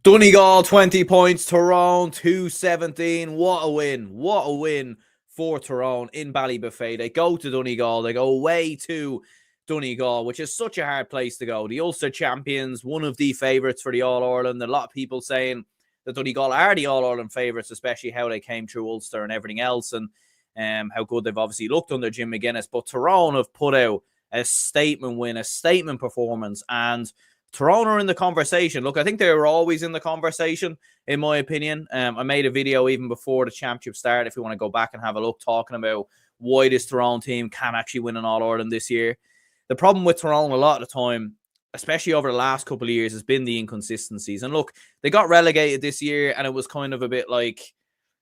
Donegal 20 points, Tyrone 217. What a win. What a win for Tyrone in Ballybuffet. They go to Donegal. They go away to Donegal, which is such a hard place to go. The Ulster champions, one of the favourites for the All-Ireland. A lot of people saying that Donegal are the All-Ireland favourites, especially how they came through Ulster and everything else, and how good they've obviously looked under Jim McGuinness. But Tyrone have put out a statement win, a statement performance, and Tyrone are in the conversation. Look, I think they were always in the conversation, in my opinion. I made a video even before the championship started, if you want to go back and have a look, talking about why this Tyrone team can actually win an All-Ireland this year. The problem with Tyrone a lot of the time, especially over the last couple of years, has been the inconsistencies. And look, they got relegated this year, and it was kind of a bit like,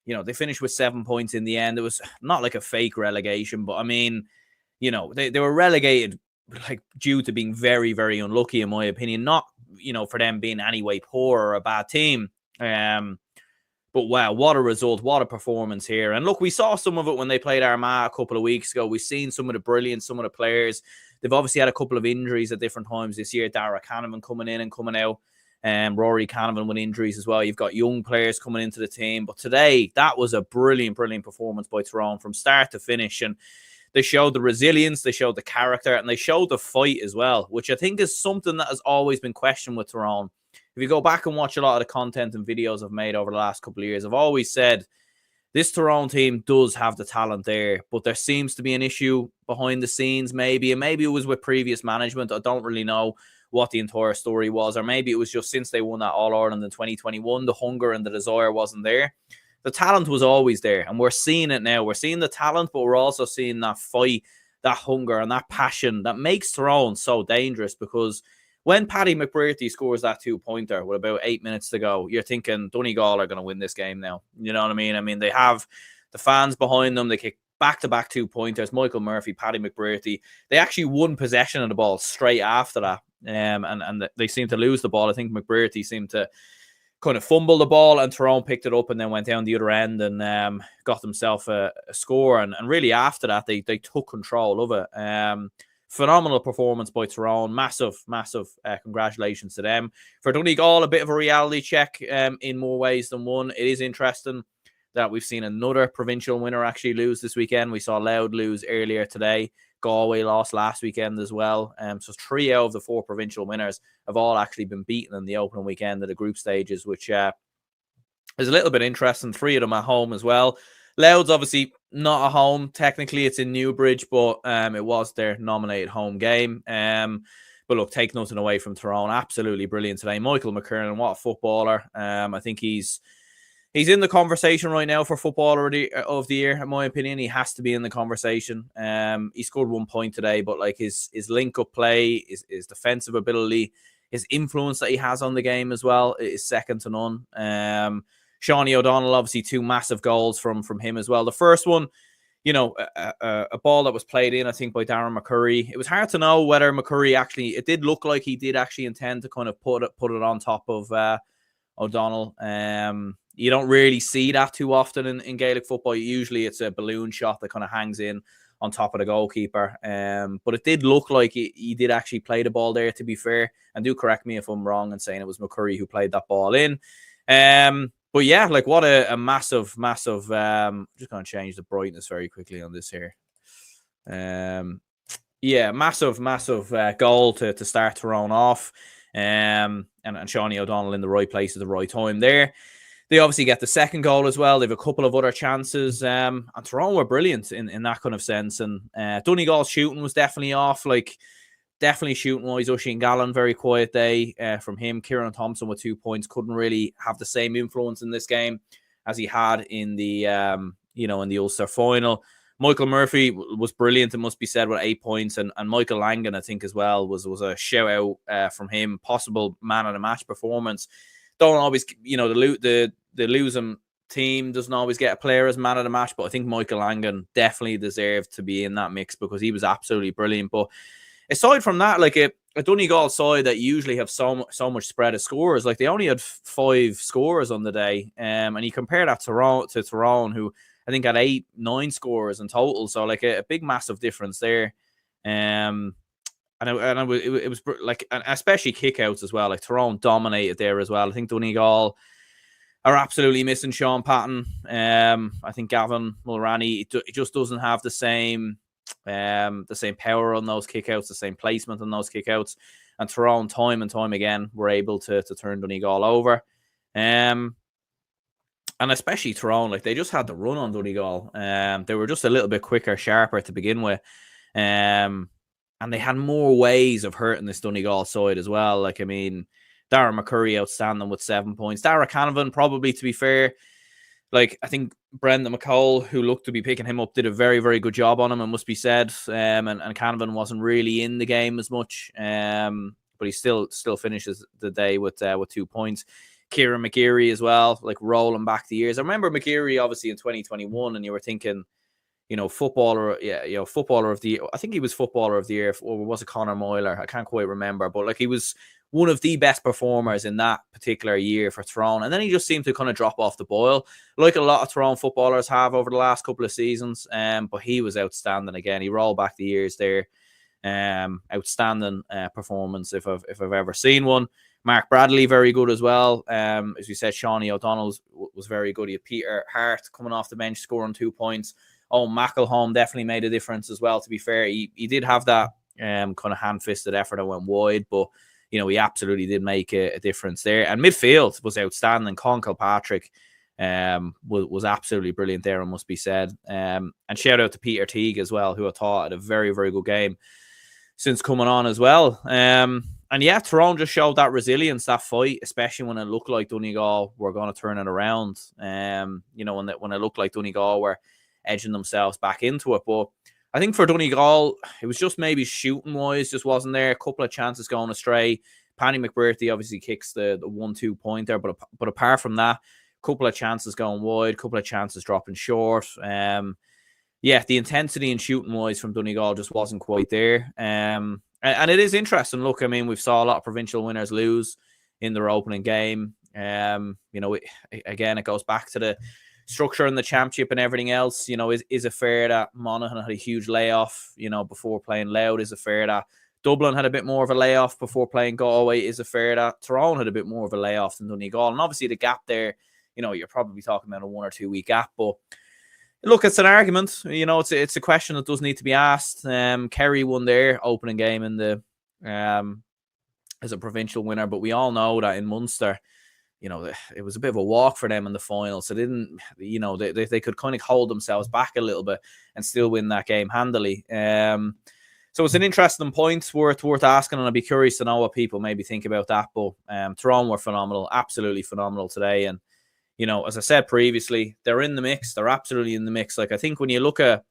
they finished with 7 points in the end. It was not like a fake relegation, but I mean, they were relegated like due to being very, very unlucky, in my opinion. Not, for them being anyway poor or a bad team. But wow, what a result, what a performance here. And look, we saw some of it when they played Armagh a couple of weeks ago. We've seen some of the brilliance, some of the players. They've obviously had a couple of injuries at different times this year. Dara Canavan coming in and coming out. Rory Canavan with injuries as well. You've got young players coming into the team. But today, that was a brilliant, brilliant performance by Tyrone from start to finish. And they showed the resilience, they showed the character, and they showed the fight as well, which I think is something that has always been questioned with Tyrone. If you go back and watch a lot of the content and videos I've made over the last couple of years, I've always said this Tyrone team does have the talent there, but there seems to be an issue behind the scenes maybe, and maybe it was with previous management. I don't really know what the entire story was, or maybe it was just since they won that All-Ireland in 2021, the hunger and the desire wasn't there. The talent was always there, and we're seeing it now. We're seeing the talent, but we're also seeing that fight, that hunger, and that passion that makes Tyrone so dangerous. Because when Paddy McBrearty scores that 2-pointer with about 8 minutes to go, you're thinking Donegal are going to win this game now. You know what I mean? I mean, they have the fans behind them. They kick back-to-back 2-pointers. Michael Murphy, Paddy McBrearty. They actually won possession of the ball straight after that, and they seemed to lose the ball. I think McBrearty seemed to kind of fumbled the ball, and Tyrone picked it up and then went down the other end and got themselves a score. And really after that, they took control of it. Phenomenal performance by Tyrone. Massive congratulations to them. For Donegal, a bit of a reality check in more ways than one. It is interesting that we've seen another provincial winner actually lose this weekend. We saw Louth lose earlier today. Galway lost last weekend as well. So 3 out of the 4 provincial winners have all actually been beaten in the opening weekend of the group stages, which is a little bit interesting. 3 of them at home as well. Louth's obviously not at home. Technically, it's in Newbridge, but it was their nominated home game. But look, take nothing away from Tyrone. Absolutely brilliant today. Michael McKernan, what a footballer. I think he's in the conversation right now for Footballer of the Year, in my opinion. He has to be in the conversation. He scored 1 point today, but like his link-up play, his defensive ability, his influence that he has on the game as well is second to none. Shawnee O'Donnell, obviously 2 massive goals from him as well. The first one, a ball that was played in, I think, by Darren McCurry. It was hard to know whether McCurry actually, it did look like he did actually intend to kind of put it on top of O'Donnell. You don't really see that too often in Gaelic football. Usually it's a balloon shot that kind of hangs in on top of the goalkeeper. But it did look like he did actually play the ball there, to be fair. And do correct me if I'm wrong in saying it was McCurry who played that ball in. But yeah, like what a massive, just going to change the brightness very quickly on this here. Yeah, massive goal to start Tyrone off. And Shawnee O'Donnell in the right place at the right time there. They obviously get the second goal as well. They have a couple of other chances. And Tyrone were brilliant in that kind of sense. And Donegal's shooting was definitely off. Like, definitely shooting-wise. Oisin Gallen, very quiet day from him. Kieran Thompson with 2 points. Couldn't really have the same influence in this game as he had in the, in the Ulster final. Michael Murphy was brilliant, it must be said, with 8 points. And Michael Langan, I think, as well, was a shout-out from him. Possible man-of-the-match performance. Don't always, the losing team doesn't always get a player as man of the match, but I think Michael Langan definitely deserved to be in that mix because he was absolutely brilliant. But aside from that, like a Donegal side that usually have so much spread of scores, like they only had 5 scorers on the day, and you compare that to Tyrone, who I think had 8-9 scorers in total, so like a big massive difference there. it was like, and especially kickouts as well. Like Tyrone dominated there as well. I think Donegal are absolutely missing Sean Patton. I think Gavin Mulroney, it just doesn't have the same power on those kickouts, the same placement on those kickouts. And Tyrone, time and time again, were able to turn Donegal over. And especially Tyrone, like they just had the run on Donegal. They were just a little bit quicker, sharper to begin with. And they had more ways of hurting this Donegal side as well. Like, I mean, Darragh McCurry outstanding with 7 points. Dara Canavan, probably, to be fair, like, I think Brendan McCall, who looked to be picking him up, did a very, very good job on him, it must be said. And Canavan wasn't really in the game as much. But he still finishes the day with 2 points. Kieran McGeary as well, like rolling back the years. I remember McGeary obviously in 2021, and you were thinking, footballer of the year. I think he was footballer of the year, or was it Conor Moyler? I can't quite remember, but like he was one of the best performers in that particular year for Tyrone. And then he just seemed to kind of drop off the boil, like a lot of Tyrone footballers have over the last couple of seasons. But he was outstanding again. He rolled back the years there. Outstanding performance if I've ever seen one. Mark Bradley, very good as well. As we said, Shawnee O'Donnell was very good. He had Peter Hart coming off the bench, scoring 2 points. Oh, McElholm definitely made a difference as well, to be fair. He did have that kind of hand-fisted effort that went wide, but he absolutely did make a difference there. And midfield was outstanding. Con Kilpatrick was absolutely brilliant there, it must be said. And shout out to Peter Teague as well, who I thought had a very, very good game since coming on as well. And yeah, Tyrone just showed that resilience, that fight, especially when it looked like Donegal were going to turn it around. When it looked like Donegal were edging themselves back into it. But I think for Donegal, it was just maybe shooting-wise, just wasn't there. A couple of chances going astray. Paddy McBurty obviously kicks the 1-2 pointer, but apart from that, a couple of chances going wide, a couple of chances dropping short. The intensity and shooting-wise from Donegal just wasn't quite there. And it is interesting. Look, I mean, we've saw a lot of provincial winners lose in their opening game. Again, it goes back to the structure in the championship and everything else. Is it fair that Monaghan had a huge layoff, before playing Louth? Is it fair that Dublin had a bit more of a layoff before playing Galway? Is it fair that Tyrone had a bit more of a layoff than Donegal? And obviously the gap there, you're probably talking about a 1 or 2 week gap, but look, it's an argument. It's a question that does need to be asked. Kerry won their opening game in the as a provincial winner, but we all know that in Munster, it was a bit of a walk for them in the final. So they didn't, they could kind of hold themselves back a little bit and still win that game handily. So it's an interesting point worth asking, and I'd be curious to know what people maybe think about that. But Tyrone were phenomenal, absolutely phenomenal today. And, as I said previously, they're in the mix. They're absolutely in the mix. Like, I think when you look at,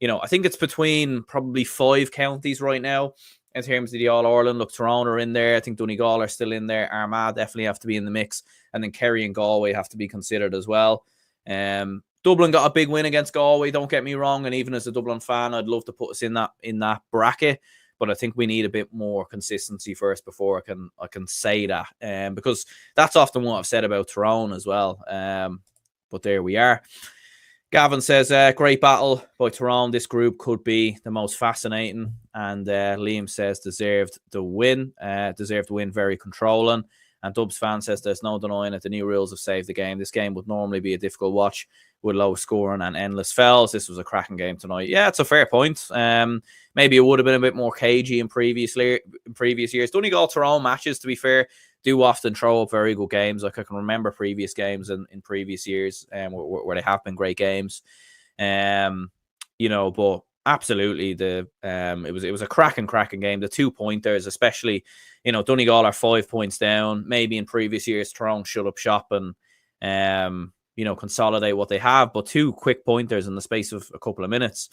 I think it's between probably 5 counties right now in terms of the All-Ireland. Look, Tyrone are in there. I think Donegal are still in there. Armagh definitely have to be in the mix. And then Kerry and Galway have to be considered as well. Dublin got a big win against Galway, don't get me wrong. And even as a Dublin fan, I'd love to put us in that bracket. But I think we need a bit more consistency first before I can say that. Because that's often what I've said about Tyrone as well. But there we are. Gavin says, great battle by Tyrone. This group could be the most fascinating. And Liam says, deserved the win. Very controlling. And Dubs fan says, there's no denying it. The new rules have saved the game. This game would normally be a difficult watch with low scoring and endless fells. This was a cracking game tonight. Yeah, it's a fair point. Maybe it would have been a bit more cagey in previous years. Donegal Tyrone matches, to be fair, do often throw up very good games. Like I can remember previous games in previous years where they have been great games. But absolutely it was a cracking game. The 2 pointers, especially, Donegal are 5 points down. Maybe in previous years Tyrone shut up shop and consolidate what they have, but 2 quick pointers in the space of a couple of minutes,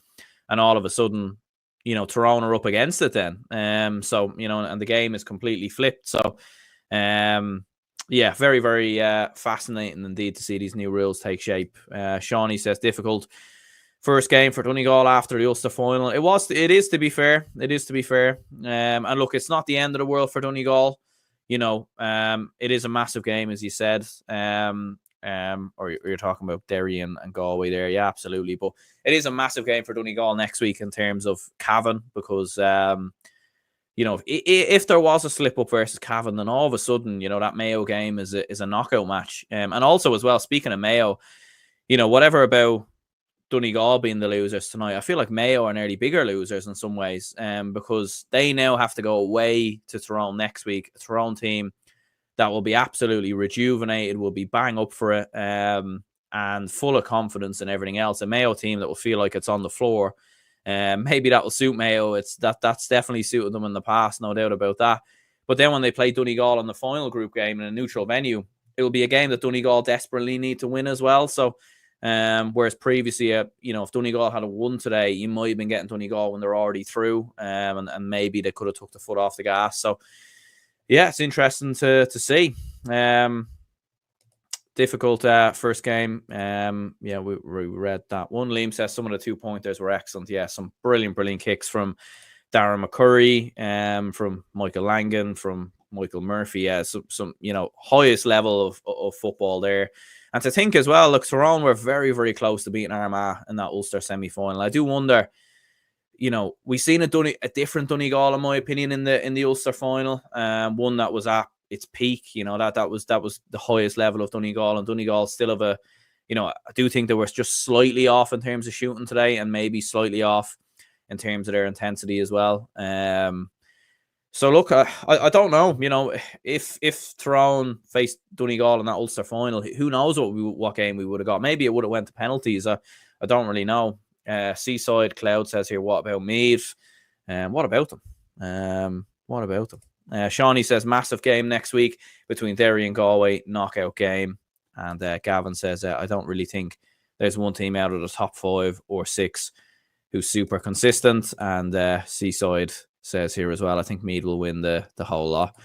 and all of a sudden, Tyrone are up against it then. And the game is completely flipped. So very, very fascinating indeed to see these new rules take shape. Shawnee says difficult first game for Donegal after the Ulster final. It is to be fair. And look, it's not the end of the world for Donegal. It is a massive game, as you said. Or you're talking about Derry and Galway there. Yeah, absolutely. But it is a massive game for Donegal next week in terms of Cavan, because if there was a slip up versus Cavan, then all of a sudden, that Mayo game is a knockout match. And also as well, speaking of Mayo, whatever about Donegal being the losers tonight, I feel like Mayo are nearly bigger losers in some ways, because they now have to go away to Tyrone next week. A Tyrone team that will be absolutely rejuvenated, will be bang up for it, and full of confidence and everything else. A Mayo team that will feel like it's on the floor. Maybe that will suit Mayo. That's definitely suited them in the past, no doubt about that. But then when they play Donegal in the final group game in a neutral venue, it will be a game that Donegal desperately need to win as well. So, whereas previously, if Donegal had won today, you might have been getting Donegal when they're already through, and maybe they could have took the foot off the gas. So, yeah, it's interesting to see. Difficult first game. We read that one. Liam says some of the 2-pointers were excellent. Yeah, some brilliant kicks from Darren McCurry, from Michael Langan, from Michael Murphy. Yeah, some highest level of football there. And to think as well, look, Tyrone were very, very close to beating Armagh in that Ulster semi-final. I do wonder, we've seen a different Donegal, in my opinion, in the Ulster final. One that was at its peak, that was the highest level of Donegal, and Donegal still have I do think they were just slightly off in terms of shooting today, and maybe slightly off in terms of their intensity as well. So look, I don't know, if Tyrone faced Donegal in that Ulster final, who knows what game we would have got. Maybe it would have went to penalties. I don't really know. Seaside Cloud says here, what about Meath? What about them? Shawnee says, massive game next week between Derry and Galway, knockout game. And Gavin says, I don't really think there's one team out of the top 5 or 6 who's super consistent. And Seaside says here as well, I think Meath will win the whole lot.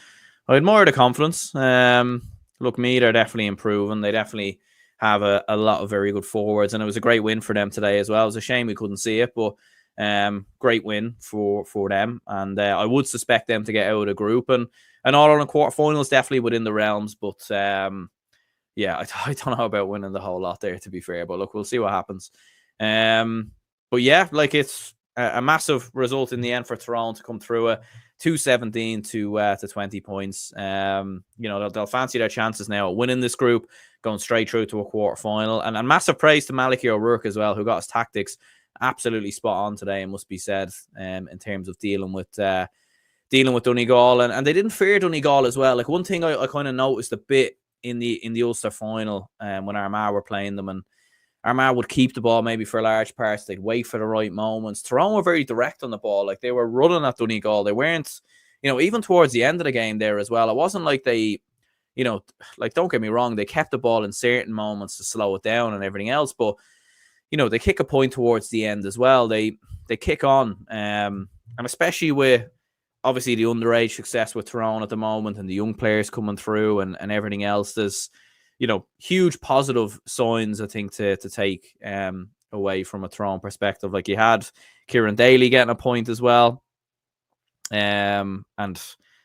I admire the confidence. Look, Meath are definitely improving. They definitely have a lot of very good forwards, and it was a great win for them today as well. It was a shame we couldn't see it, but great win for them. And I would suspect them to get out of the group, and all on a quarterfinals definitely within the realms. But I don't know about winning the whole lot there, to be fair. But look, we'll see what happens. But yeah, like, it's a massive result in the end for Tyrone to come through it. 217 to 20 points. They'll fancy their chances now at winning this group, going straight through to a quarter final. And massive praise to Malachy O'Rourke as well, who got his tactics absolutely spot on today, and must be said, in terms of dealing with Donegal. And they didn't fear Donegal as well. Like, one thing I kind of noticed a bit in the Ulster final, when Armagh were playing them, and Armagh would keep the ball maybe for large parts. They'd wait for the right moments. Tyrone were very direct on the ball. Like, they were running at Donegal. They weren't, even towards the end of the game there as well. It wasn't like they, don't get me wrong, they kept the ball in certain moments to slow it down and everything else. But, they kick a point towards the end as well. They kick on. And especially with, obviously, the underage success with Tyrone at the moment, and the young players coming through and everything else, there's, huge positive signs, I think, to take away from a Tyrone perspective. Like, you had Kieran Daly getting a point as well. And,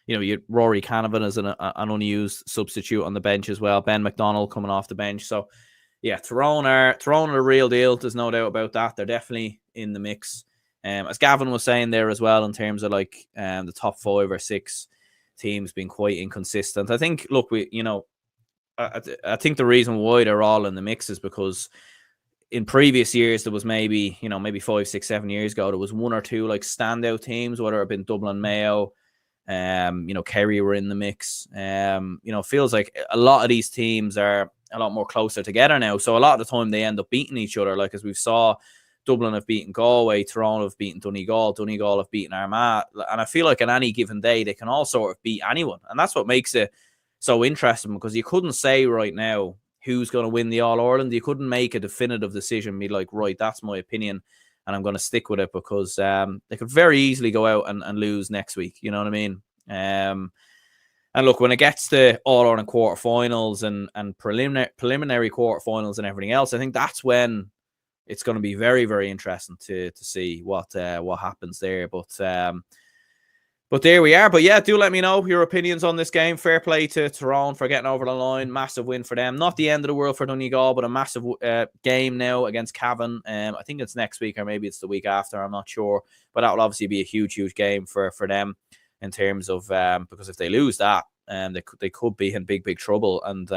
you had Rory Canavan as an unused substitute on the bench as well. Ben McDonald coming off the bench. So, yeah, Tyrone are a real deal. There's no doubt about that. They're definitely in the mix. As Gavin was saying there as well, in terms of the top 5 or 6 teams being quite inconsistent. I think, look, I think the reason why they're all in the mix is because in previous years, there was maybe 5, 6, 7 years ago, there was one or two standout teams, whether it been Dublin Mayo, Kerry were in the mix. It feels like a lot of these teams are a lot more closer together now. So a lot of the time they end up beating each other. Like, as we've saw, Dublin have beaten Galway, Tyrone have beaten Donegal have beaten Armagh. And I feel like on any given day, they can all sort of beat anyone. And that's what makes it so interesting, because you couldn't say right now who's going to win the All-Ireland. You couldn't make a definitive decision, be like, right, that's my opinion, and I'm going to stick with it, because they could very easily go out and lose next week. You know what I mean? And look, when it gets to All-Ireland quarterfinals and preliminary quarterfinals and everything else, I think that's when it's going to be very, very interesting to see what happens there. But there we are. But yeah, do let me know your opinions on this game. Fair play to Tyrone for getting over the line. Massive win for them. Not the end of the world for Donegal, but a massive game now against Cavan. I think it's next week, or maybe it's the week after. I'm not sure. But that will obviously be a huge, huge game for them. in terms of because if they lose that, they could be in big trouble. And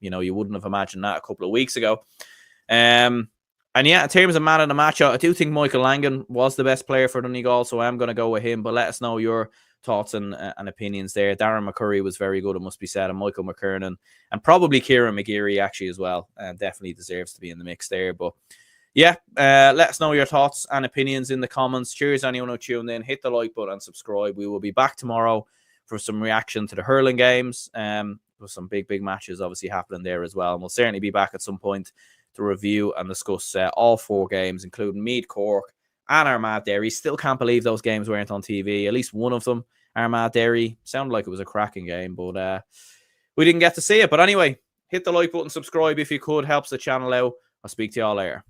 you wouldn't have imagined that a couple of weeks ago. And yeah, in terms of man of the match, I do think Michael Langan was the best player for Donegal, so I'm going to go with him. But let us know your thoughts and opinions there. Darren McCurry was very good, it must be said, and Michael McKernan, and probably Kieran McGeary actually as well. Definitely deserves to be in the mix there. But yeah, let us know your thoughts and opinions in the comments. Cheers, anyone who tuned in. Hit the like button and subscribe. We will be back tomorrow for some reaction to the hurling games. With some big matches obviously happening there as well. And we'll certainly be back at some point to review and discuss all 4 games, including Meath, Cork, and Armagh Derry. Still can't believe those games weren't on TV. At least one of them, Armagh Derry, sounded like it was a cracking game, but we didn't get to see it. But anyway, hit the like button, subscribe if you could. Helps the channel out. I'll speak to you all later.